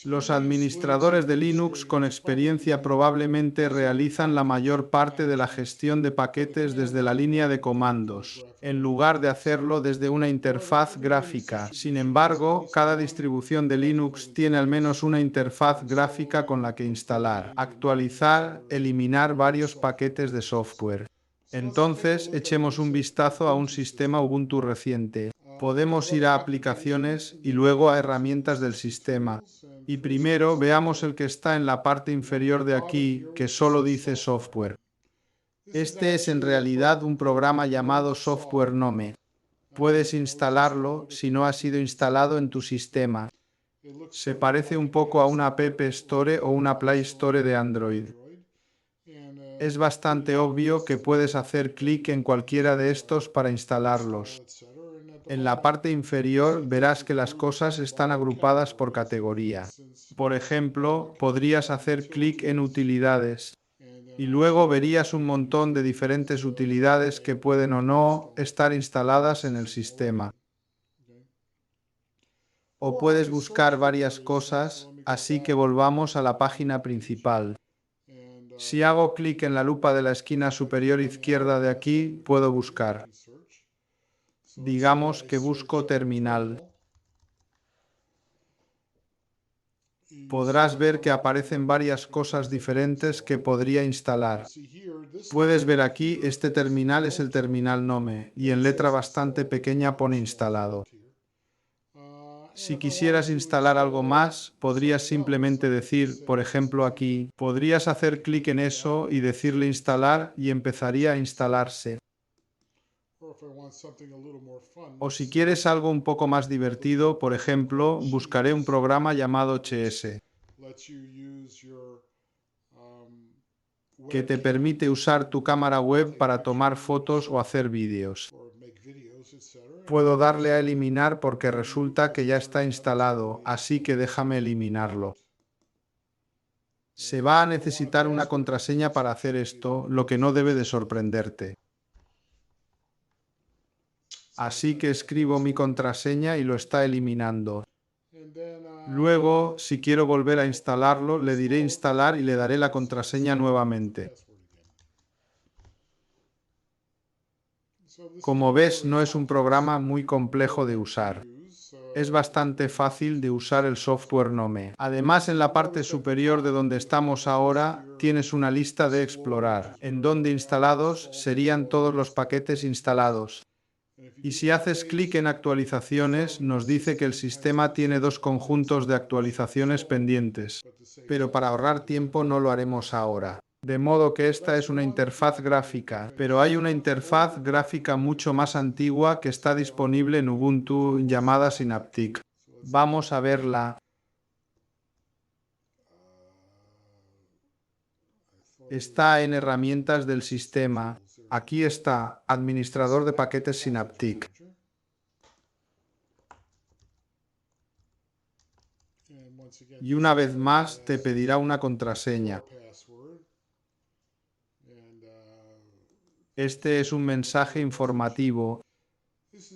Los administradores de Linux con experiencia probablemente realizan la mayor parte de la gestión de paquetes desde la línea de comandos, en lugar de hacerlo desde una interfaz gráfica. Sin embargo, cada distribución de Linux tiene al menos una interfaz gráfica con la que instalar, actualizar, eliminar varios paquetes de software. Entonces, echemos un vistazo a un sistema Ubuntu reciente. Podemos ir a aplicaciones y luego a herramientas del sistema. Y primero veamos el que está en la parte inferior de aquí, que solo dice software. Este es en realidad un programa llamado Software Gnome. Puedes instalarlo si no ha sido instalado en tu sistema. Se parece un poco a una App Store o una Play Store de Android. Es bastante obvio que puedes hacer clic en cualquiera de estos para instalarlos. En la parte inferior verás que las cosas están agrupadas por categoría. Por ejemplo, podrías hacer clic en Utilidades y luego verías un montón de diferentes utilidades que pueden o no estar instaladas en el sistema. O puedes buscar varias cosas, así que volvamos a la página principal. Si hago clic en la lupa de la esquina superior izquierda de aquí, puedo buscar. Digamos que busco terminal. Podrás ver que aparecen varias cosas diferentes que podría instalar. Puedes ver aquí, este terminal es el terminal Gnome y en letra bastante pequeña pone instalado. Si quisieras instalar algo más, podrías simplemente decir, por ejemplo aquí, podrías hacer clic en eso y decirle instalar y empezaría a instalarse. O si quieres algo un poco más divertido, por ejemplo, buscaré un programa llamado HS, que te permite usar tu cámara web para tomar fotos o hacer vídeos. Puedo darle a eliminar porque resulta que ya está instalado, así que déjame eliminarlo. Se va a necesitar una contraseña para hacer esto, lo que no debe de sorprenderte. Así que escribo mi contraseña y lo está eliminando. Luego, si quiero volver a instalarlo, le diré instalar y le daré la contraseña nuevamente. Como ves, no es un programa muy complejo de usar. Es bastante fácil de usar el software Gnome. Además, en la parte superior de donde estamos ahora, tienes una lista de explorar, en donde instalados serían todos los paquetes instalados. Y si haces clic en actualizaciones, nos dice que el sistema tiene dos conjuntos de actualizaciones pendientes. Pero para ahorrar tiempo no lo haremos ahora. De modo que esta es una interfaz gráfica, pero hay una interfaz gráfica mucho más antigua que está disponible en Ubuntu llamada Synaptic. Vamos a verla. Está en herramientas del sistema. Aquí está, administrador de paquetes Synaptic. Y una vez más te pedirá una contraseña. Este es un mensaje informativo.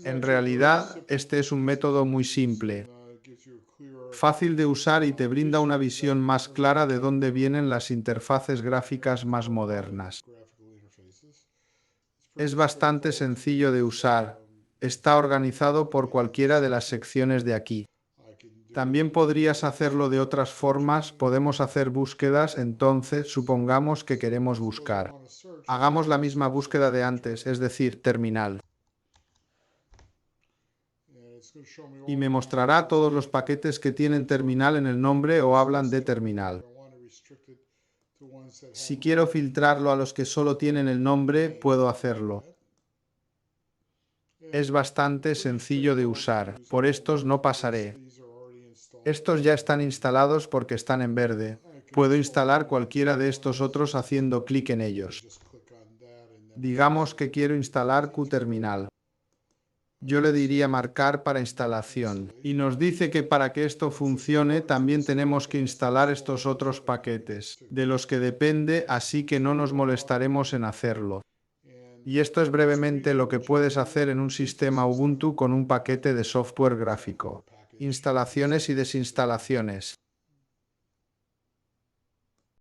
En realidad, este es un método muy simple, fácil de usar y te brinda una visión más clara de dónde vienen las interfaces gráficas más modernas. Es bastante sencillo de usar. Está organizado por cualquiera de las secciones de aquí. También podrías hacerlo de otras formas, podemos hacer búsquedas, entonces supongamos que queremos buscar. Hagamos la misma búsqueda de antes, es decir, terminal. Y me mostrará todos los paquetes que tienen terminal en el nombre o hablan de terminal. Si quiero filtrarlo a los que solo tienen el nombre, puedo hacerlo. Es bastante sencillo de usar, por estos no pasaré. Estos ya están instalados porque están en verde. Puedo instalar cualquiera de estos otros haciendo clic en ellos. Digamos que quiero instalar QTerminal. Yo le diría marcar para instalación. Y nos dice que para que esto funcione también tenemos que instalar estos otros paquetes, de los que depende, así que no nos molestaremos en hacerlo. Y esto es brevemente lo que puedes hacer en un sistema Ubuntu con un paquete de software gráfico. Instalaciones y desinstalaciones.